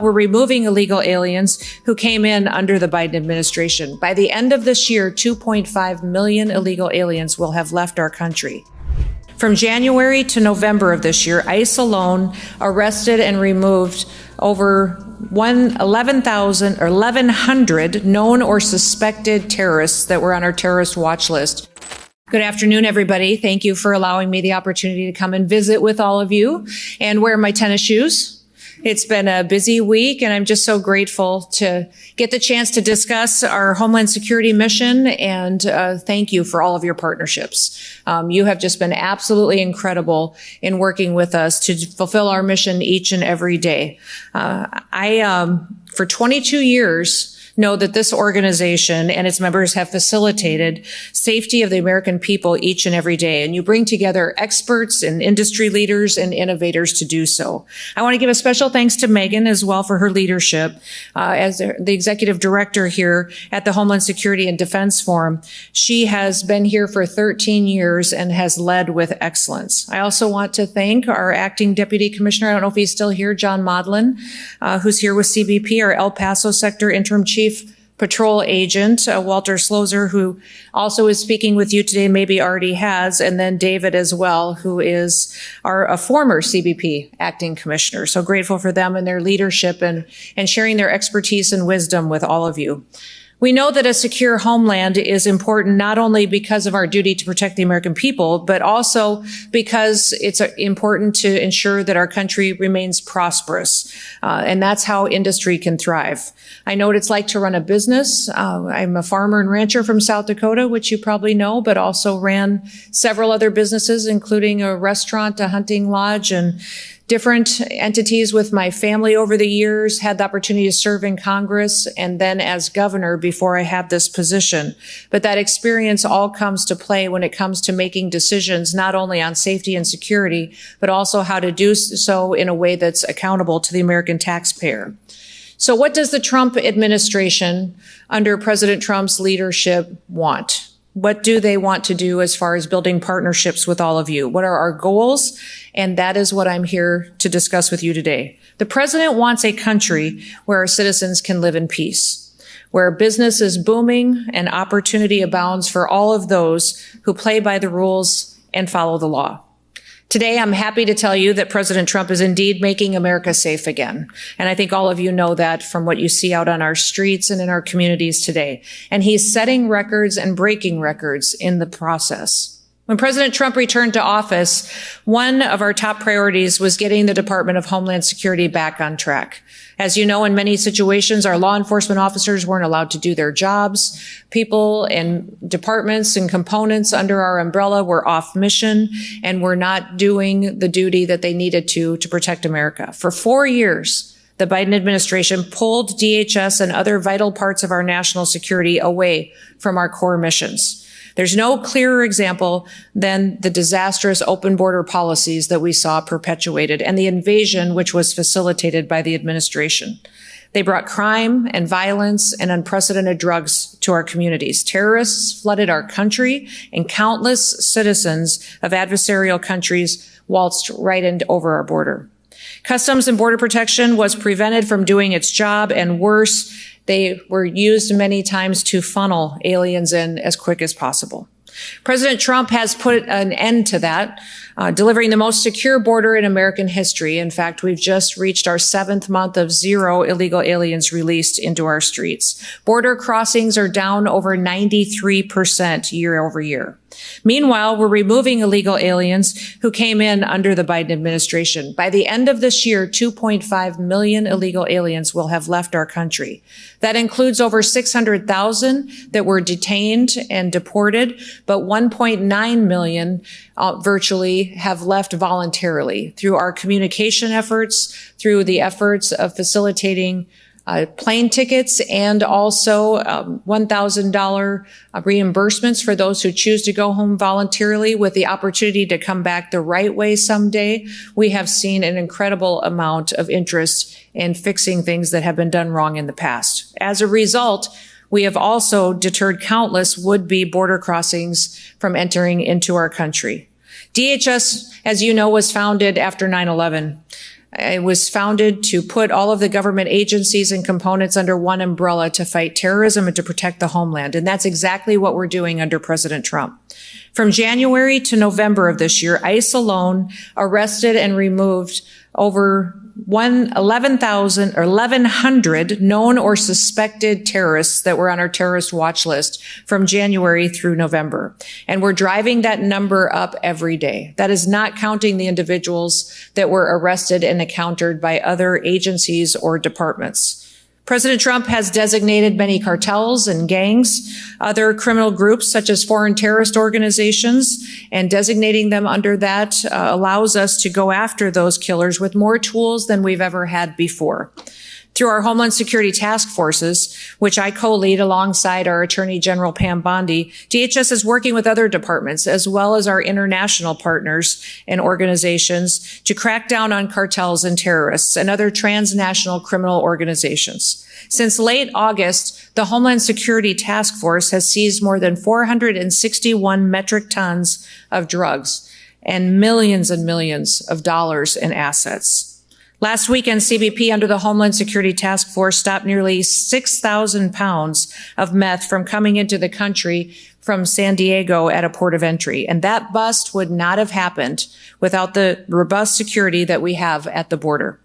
We're removing illegal aliens who came in under the Biden administration. By the end of this year, 2.5 million illegal aliens will have left our country. From January to November of this year, ICE alone arrested and removed over 1,100 known or suspected terrorists that were on our terrorist watch list. Good afternoon, everybody. Thank you for allowing me the opportunity to come and visit with all of you and wear my tennis shoes. It's been a busy week, and I'm just so grateful to get the chance to discuss our Homeland Security mission, and thank you for all of your partnerships. You have just been absolutely incredible in working with us to fulfill our mission each and every day. For 22 years, know that this organization and its members have facilitated safety of the American people each and every day. And you bring together experts and industry leaders and innovators to do so. I want to give a special thanks to Megan as well for her leadership as the executive director here at the Homeland Security and Defense Forum. She has been here for 13 years and has led with excellence. I also want to thank our acting deputy commissioner. I don't know if he's still here, John Modlin, who's here with CBP, our El Paso sector interim chief patrol agent, Walter Slozer, who also is speaking with you today, maybe already has, and then David as well, who is a former CBP acting commissioner. So grateful for them and their leadership and sharing their expertise and wisdom with all of you. We know that a secure homeland is important not only because of our duty to protect the American people, but also because it's important to ensure that our country remains prosperous. And that's how industry can thrive. I know what it's like to run a business. I'm a farmer and rancher from South Dakota, which you probably know, but also ran several other businesses, including a restaurant, a hunting lodge, and different entities with my family over the years, had the opportunity to serve in Congress and then as governor before I had this position. But that experience all comes to play when it comes to making decisions, not only on safety and security, but also how to do so in a way that's accountable to the American taxpayer. So what does the Trump administration under President Trump's leadership want? What do they want to do as far as building partnerships with all of you? What are our goals? And that is what I'm here to discuss with you today. The president wants a country where our citizens can live in peace, where business is booming and opportunity abounds for all of those who play by the rules and follow the law. Today, I'm happy to tell you that President Trump is indeed making America safe again. And I think all of you know that from what you see out on our streets and in our communities today. And he's setting records and breaking records in the process. When President Trump returned to office, one of our top priorities was getting the Department of Homeland Security back on track. As you know, in many situations, our law enforcement officers weren't allowed to do their jobs. People and departments and components under our umbrella were off mission and were not doing the duty that they needed to protect America. For 4 years, the Biden administration pulled DHS and other vital parts of our national security away from our core missions. There's no clearer example than the disastrous open border policies that we saw perpetuated and the invasion which was facilitated by the administration. They brought crime and violence and unprecedented drugs to our communities. Terrorists flooded our country, and countless citizens of adversarial countries waltzed right over our border. Customs and Border Protection was prevented from doing its job, and worse, they were used many times to funnel aliens in as quick as possible. President Trump has put an end to that, delivering the most secure border in American history. In fact, we've just reached our 7th month of 0 illegal aliens released into our streets. Border crossings are down over 93% year over year. Meanwhile, we're removing illegal aliens who came in under the Biden administration. By the end of this year, 2.5 million illegal aliens will have left our country. That includes over 600,000 that were detained and deported, but 1.9 million virtually have left voluntarily through our communication efforts, through the efforts of facilitating plane tickets and also $1,000 reimbursements for those who choose to go home voluntarily with the opportunity to come back the right way someday. We have seen an incredible amount of interest in fixing things that have been done wrong in the past. As a result, we have also deterred countless would-be border crossings from entering into our country. DHS, as you know, was founded after 9/11. It was founded to put all of the government agencies and components under one umbrella to fight terrorism and to protect the homeland. And that's exactly what we're doing under President Trump. From January to November of this year, ICE alone arrested and removed over 1,100 known or suspected terrorists that were on our terrorist watch list from January through November. And we're driving that number up every day. That is not counting the individuals that were arrested and encountered by other agencies or departments. President Trump has designated many cartels and gangs, other criminal groups such as foreign terrorist organizations, and designating them under that allows us to go after those killers with more tools than we've ever had before. Through our Homeland Security Task Forces, which I co-lead alongside our Attorney General Pam Bondi, DHS is working with other departments as well as our international partners and organizations to crack down on cartels and terrorists and other transnational criminal organizations. Since late August, the Homeland Security Task Force has seized more than 461 metric tons of drugs and millions of dollars in assets. Last weekend, CBP under the Homeland Security Task Force stopped nearly 6,000 pounds of meth from coming into the country from San Diego at a port of entry. And that bust would not have happened without the robust security that we have at the border.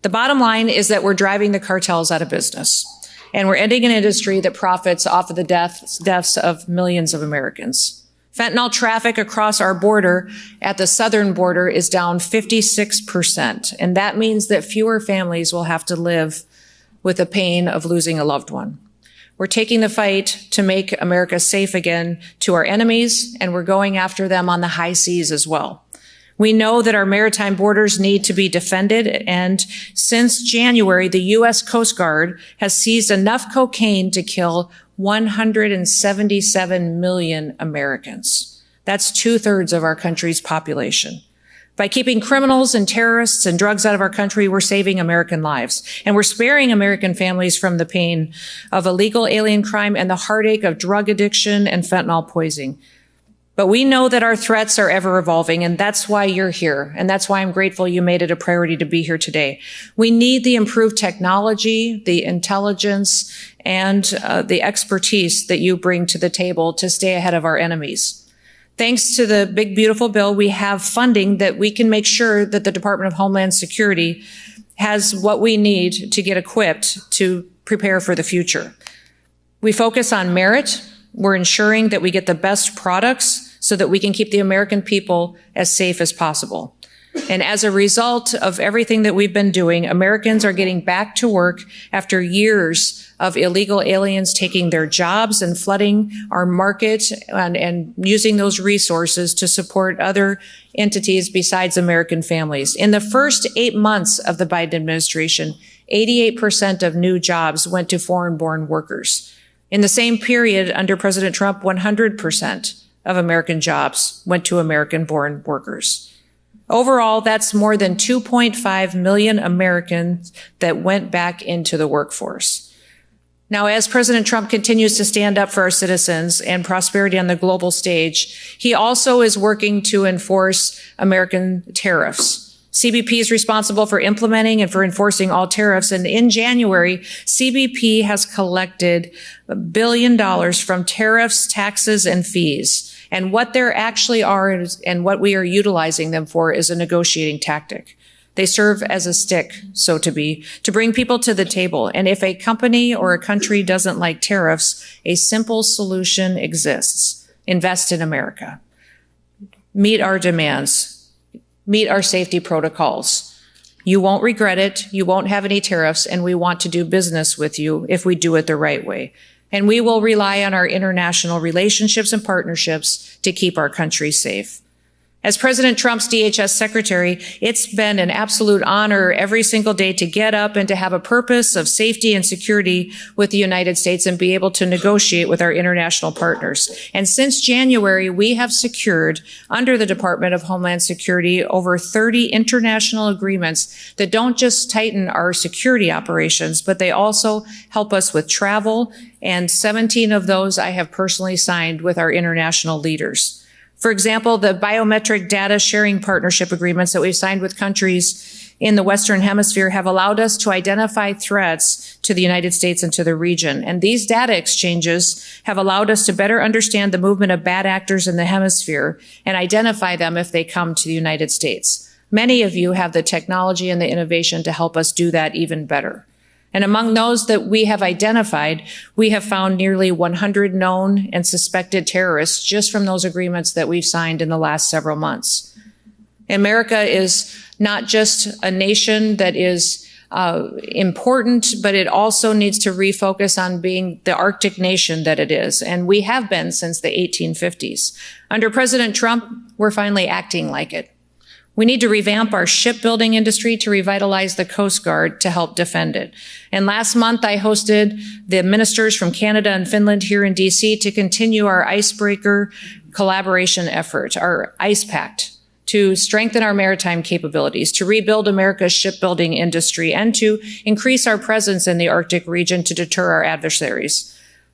The bottom line is that we're driving the cartels out of business, and we're ending an industry that profits off of the deaths of millions of Americans. Fentanyl traffic across our border at the southern border is down 56%, and that means that fewer families will have to live with the pain of losing a loved one. We're taking the fight to make America safe again to our enemies, and we're going after them on the high seas as well. We know that our maritime borders need to be defended, and since January, the U.S. Coast Guard has seized enough cocaine to kill 177 million Americans. That's 2/3 of our country's population. By keeping criminals and terrorists and drugs out of our country, we're saving American lives. And we're sparing American families from the pain of illegal alien crime and the heartache of drug addiction and fentanyl poisoning. But we know that our threats are ever evolving, and that's why you're here. And that's why I'm grateful you made it a priority to be here today. We need the improved technology, the intelligence, and the expertise that you bring to the table to stay ahead of our enemies. Thanks to the big, beautiful bill, we have funding that we can make sure that the Department of Homeland Security has what we need to get equipped to prepare for the future. We focus on merit. We're ensuring that we get the best products so that we can keep the American people as safe as possible. And as a result of everything that we've been doing, Americans are getting back to work after years of illegal aliens taking their jobs and flooding our market and using those resources to support other entities besides American families. In the first 8 months of the Biden administration, 88% of new jobs went to foreign-born workers. In the same period under President Trump, 100% of American jobs went to American-born workers. Overall, that's more than 2.5 million Americans that went back into the workforce. Now, as President Trump continues to stand up for our citizens and prosperity on the global stage, he also is working to enforce American tariffs. CBP is responsible for implementing and for enforcing all tariffs. And in January, CBP has collected $1 billion from tariffs, taxes, and fees. And what there actually are and what we are utilizing them for is a negotiating tactic. They serve as a stick, so to be, to bring people to the table. And if a company or a country doesn't like tariffs, a simple solution exists. Invest in America. Meet our demands. Meet our safety protocols. You won't regret it. You won't have any tariffs, and we want to do business with you if we do it the right way. And we will rely on our international relationships and partnerships to keep our country safe. As President Trump's DHS secretary, it's been an absolute honor every single day to get up and to have a purpose of safety and security with the United States and be able to negotiate with our international partners. And since January, we have secured under the Department of Homeland Security over 30 international agreements that don't just tighten our security operations, but they also help us with travel. And 17 of those I have personally signed with our international leaders. For example, the biometric data sharing partnership agreements that we've signed with countries in the Western Hemisphere have allowed us to identify threats to the United States and to the region. And these data exchanges have allowed us to better understand the movement of bad actors in the hemisphere and identify them if they come to the United States. Many of you have the technology and the innovation to help us do that even better. And among those that we have identified, we have found nearly 100 known and suspected terrorists just from those agreements that we've signed in the last several months. America is not just a nation that is important, but it also needs to refocus on being the Arctic nation that it is. And we have been since the 1850s. Under President Trump, we're finally acting like it. We need to revamp our shipbuilding industry to revitalize the Coast Guard to help defend it. And last month, I hosted the ministers from Canada and Finland here in DC to continue our icebreaker collaboration effort, our ICE Pact, to strengthen our maritime capabilities, to rebuild America's shipbuilding industry, and to increase our presence in the Arctic region to deter our adversaries.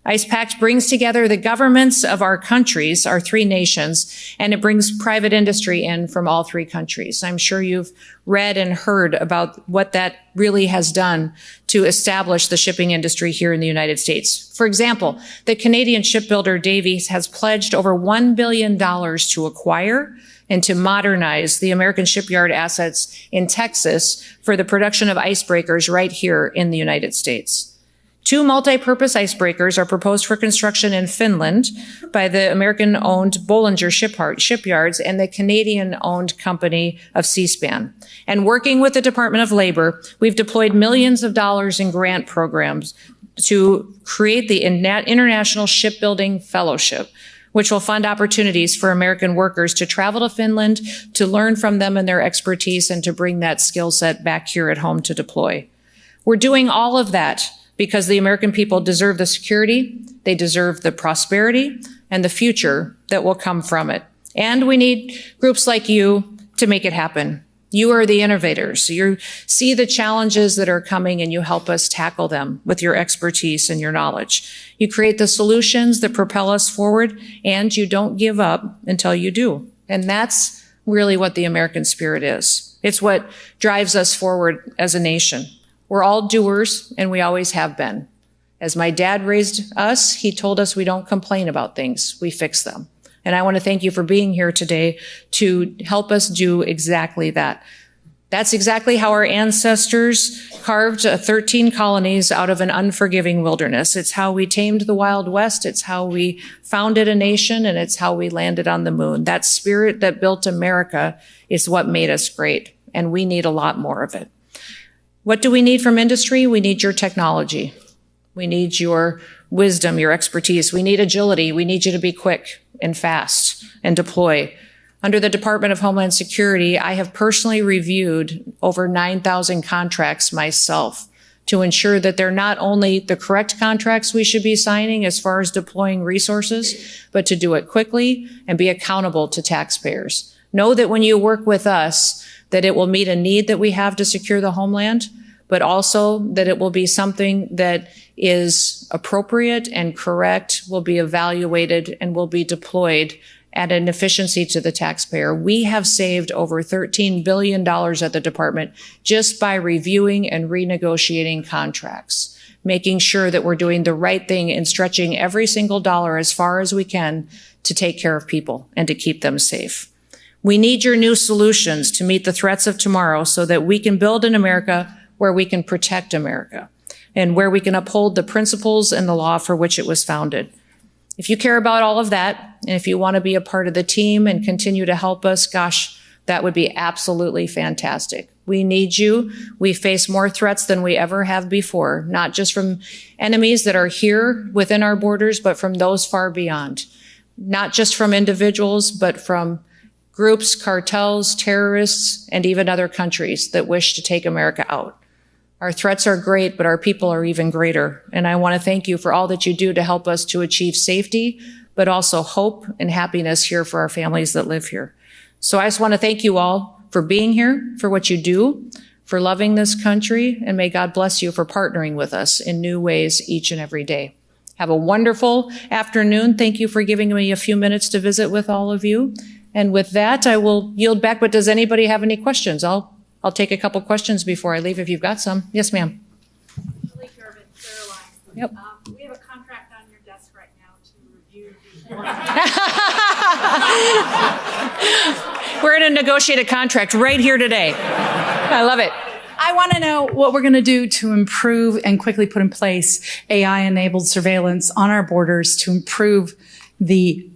ICE Pact brings together the governments of our countries, our three nations, and it brings private industry in from all three countries. I'm sure you've read and heard about what that really has done to establish the shipping industry here in the United States. For example, the Canadian shipbuilder Davies has pledged over $1 billion to acquire and to modernize the American shipyard assets in Texas for the production of icebreakers right here in the United States. 2 multi-purpose icebreakers are proposed for construction in Finland by the American-owned Bollinger Shipyards and the Canadian-owned company of Seaspan. And working with the Department of Labor, we've deployed millions of dollars in grant programs to create the International Shipbuilding Fellowship, which will fund opportunities for American workers to travel to Finland, to learn from them and their expertise, and to bring that skill set back here at home to deploy. We're doing all of that because the American people deserve the security, they deserve the prosperity, and the future that will come from it. And we need groups like you to make it happen. You are the innovators. You see the challenges that are coming and you help us tackle them with your expertise and your knowledge. You create the solutions that propel us forward, and you don't give up until you do. And that's really what the American spirit is. It's what drives us forward as a nation. We're all doers, and we always have been. As my dad raised us, he told us we don't complain about things, we fix them. And I want to thank you for being here today to help us do exactly that. That's exactly how our ancestors carved 13 colonies out of an unforgiving wilderness. It's how we tamed the Wild West, it's how we founded a nation, and it's how we landed on the moon. That spirit that built America is what made us great, and we need a lot more of it. What do we need from industry? We need your technology. We need your wisdom, your expertise. We need agility. We need you to be quick and fast and deploy. Under the Department of Homeland Security, I have personally reviewed over 9,000 contracts myself to ensure that they're not only the correct contracts we should be signing as far as deploying resources, but to do it quickly and be accountable to taxpayers. Know that when you work with us, that it will meet a need that we have to secure the homeland, but also that it will be something that is appropriate and correct, will be evaluated, and will be deployed at an efficiency to the taxpayer. We have saved over $13 billion at the department just by reviewing and renegotiating contracts, making sure that we're doing the right thing and stretching every single dollar as far as we can to take care of people and to keep them safe. We need your new solutions to meet the threats of tomorrow so that we can build an America where we can protect America and where we can uphold the principles and the law for which it was founded. If you care about all of that, and if you want to be a part of the team and continue to help us, gosh, that would be absolutely fantastic. We need you. We face more threats than we ever have before, not just from enemies that are here within our borders, but from those far beyond. Not just from individuals, but from groups, cartels, terrorists, and even other countries that wish to take America out. Our threats are great, but our people are even greater. And I want to thank you for all that you do to help us to achieve safety, but also hope and happiness here for our families that live here. So I just want to thank you all for being here, for what you do, for loving this country, and may God bless you for partnering with us in new ways each and every day. Have a wonderful afternoon. Thank you for giving me a few minutes to visit with all of you. And with that, I will yield back, but does anybody have any questions? I'll I'll take a couple questions before I leave if you've got some. Yes, ma'am. Yep. We have a contract on your desk right now to review We're going to negotiate a contract right here today. I love it. I want to know what we're going to do to improve and quickly put in place AI-enabled surveillance on our borders to improve the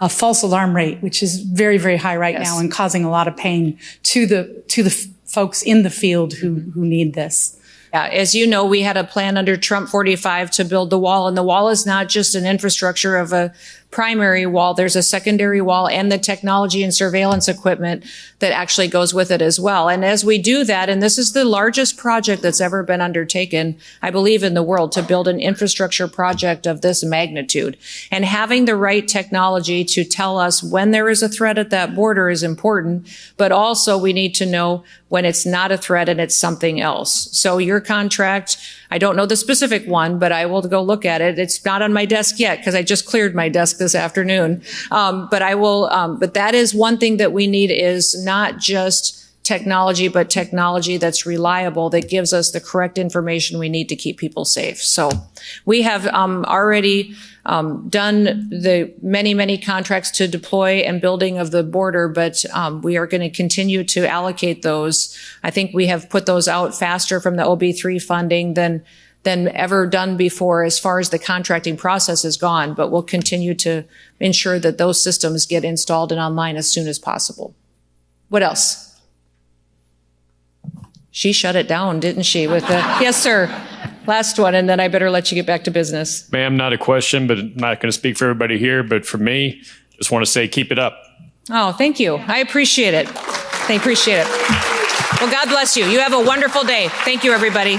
false alarm rate, which is very, very high right now and causing a lot of pain to the folks in the field who need this. Yeah, as you know, we had a plan under Trump 45 to build the wall, and the wall is not just an infrastructure of a primary wall. There's a secondary wall and the technology and surveillance equipment that actually goes with it as well. And as we do that, and this is the largest project that's ever been undertaken, I believe, in the world, to build an infrastructure project of this magnitude. And having the right technology to tell us when there is a threat at that border is important, but also we need to know when it's not a threat and it's something else. So your contract, I don't know the specific one, but I will go look at it. It's not on my desk yet because I just cleared my desk this afternoon. But I will, but that is one thing that we need, is not just technology, but technology that's reliable, that gives us the correct information we need to keep people safe. So we have already done the many contracts to deploy and building of the border, but we are going to continue to allocate those. I think we have put those out faster from the OB3 funding than ever done before as far as the contracting process has gone, but we'll continue to ensure that those systems get installed and online as soon as possible. What else? She shut it down, didn't she? With the yes, sir. Last one, and then I better let you get back to business. Ma'am, not a question, but I'm not going to speak for everybody here, but for me, just want to say keep it up. Oh, thank you. I appreciate it. I appreciate it. Well, God bless you. You have a wonderful day. Thank you, everybody.